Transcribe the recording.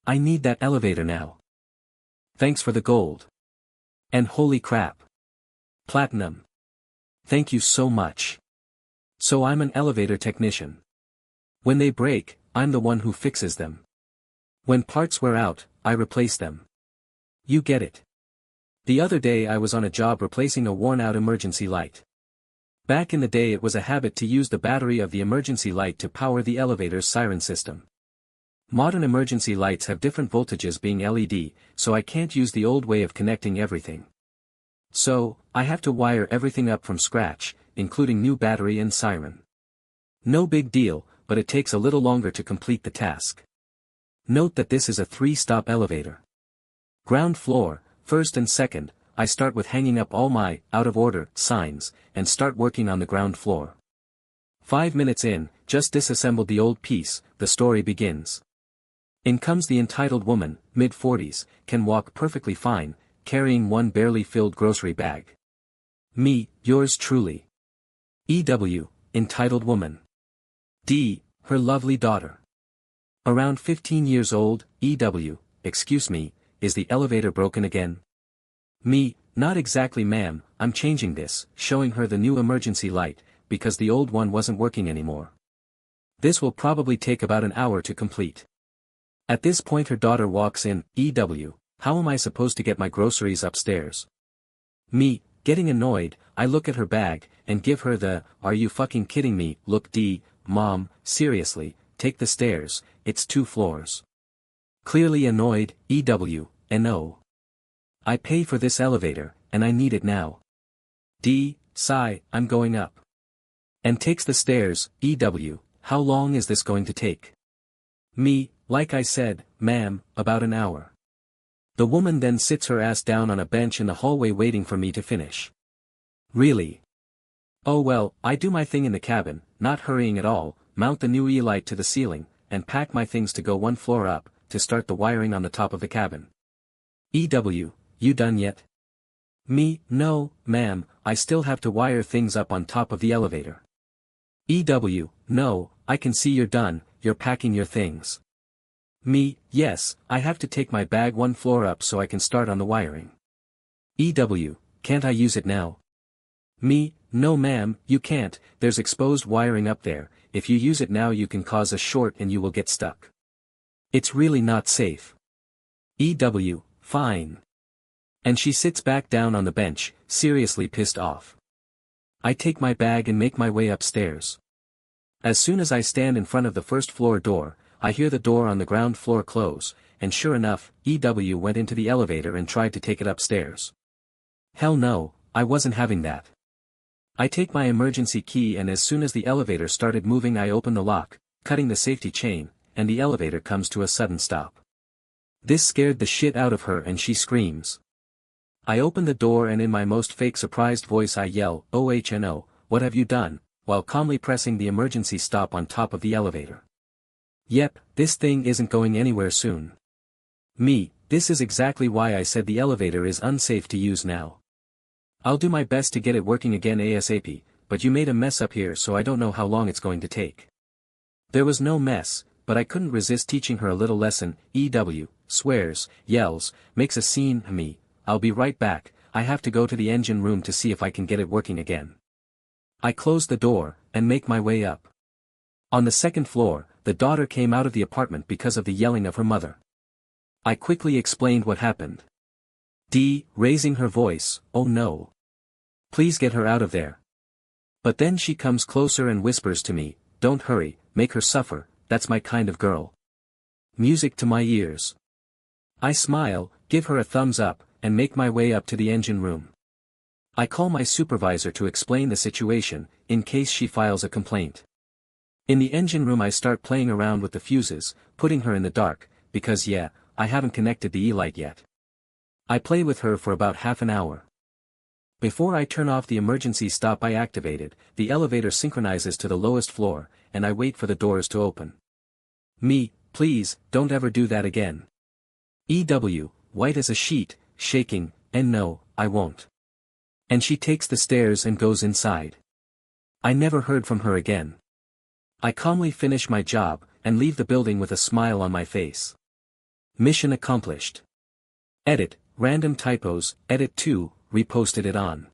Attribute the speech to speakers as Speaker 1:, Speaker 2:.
Speaker 1: I need that elevator now. Thanks for the gold. And holy crap. Platinum. Thank you so much. So I'm an elevator technician. When they break, I'm the one who fixes them. When parts wear out, I replace them. You get it. The other day I was on a job replacing a worn-out emergency light. Back in the day it was a habit to use the battery of the emergency light to power the elevator's siren system. Modern emergency lights have different voltages being LED, so I can't use the old way of connecting everything. So, I have to wire everything up from scratch, including new battery and siren. No big deal, but it takes a little longer to complete the task. Note that this is a 3-stop elevator. Ground floor, first and second, I start with hanging up all my out-of-order signs, and start working on the ground floor. 5 minutes in, just disassembled the old piece, the story begins. In comes the entitled woman, mid-40s, can walk perfectly fine, carrying one barely filled grocery bag. Me, yours truly. E.W., entitled woman. D., her lovely daughter. Around 15 years old, E.W., excuse me, is the elevator broken again? Me, not exactly ma'am, I'm changing this, showing her the new emergency light, because the old one wasn't working anymore. This will probably take about an hour to complete. At this point her daughter walks in, E.W., how am I supposed to get my groceries upstairs? Me, getting annoyed, I look at her bag, and give her the, are you fucking kidding me, look D, Mom, seriously, take the stairs, it's 2 floors. Clearly annoyed, E.W., no. I pay for this elevator, and I need it now. D, sigh, I'm going up. And takes the stairs, E.W., how long is this going to take? Me, like I said, ma'am, about an hour. The woman then sits her ass down on a bench in the hallway waiting for me to finish. Really? Oh well, I do my thing in the cabin, not hurrying at all, mount the new E-light to the ceiling, and pack my things to go 1 floor up, to start the wiring on the top of the cabin. E.W., you done yet? Me, no, ma'am, I still have to wire things up on top of the elevator. E.W., no, I can see you're done, you're packing your things. Me, yes, I have to take my bag 1 floor up so I can start on the wiring. E.W., can't I use it now? Me, no ma'am, you can't, there's exposed wiring up there, if you use it now you can cause a short and you will get stuck. It's really not safe. E.W., fine. And she sits back down on the bench, seriously pissed off. I take my bag and make my way upstairs. As soon as I stand in front of the first floor door, I hear the door on the ground floor close, and sure enough, E.W. went into the elevator and tried to take it upstairs. Hell no, I wasn't having that. I take my emergency key and as soon as the elevator started moving I open the lock, cutting the safety chain, and the elevator comes to a sudden stop. This scared the shit out of her and she screams. I open the door and in my most fake surprised voice I yell, "Oh no, what have you done?" while calmly pressing the emergency stop on top of the elevator. Yep, this thing isn't going anywhere soon. Me, this is exactly why I said the elevator is unsafe to use now. I'll do my best to get it working again ASAP, but you made a mess up here so I don't know how long it's going to take. There was no mess, but I couldn't resist teaching her a little lesson. E.W. swears, yells, makes a scene. Me, I'll be right back, I have to go to the engine room to see if I can get it working again. I close the door, and make my way up. On the second floor, the daughter came out of the apartment because of the yelling of her mother. I quickly explained what happened. D, raising her voice, "Oh no. Please get her out of there." But then she comes closer and whispers to me, "Don't hurry, make her suffer, that's my kind of girl." Music to my ears. I smile, give her a thumbs up, and make my way up to the engine room. I call my supervisor to explain the situation, in case she files a complaint. In the engine room I start playing around with the fuses, putting her in the dark, because yeah, I haven't connected the E-light yet. I play with her for about half an hour. Before I turn off the emergency stop I activated, the elevator synchronizes to the lowest floor, and I wait for the doors to open. Me, please, don't ever do that again. E.W., white as a sheet, shaking, and no, I won't. And she takes the stairs and goes inside. I never heard from her again. I calmly finish my job, and leave the building with a smile on my face. Mission accomplished. Edit, random typos, edit 2, reposted it on.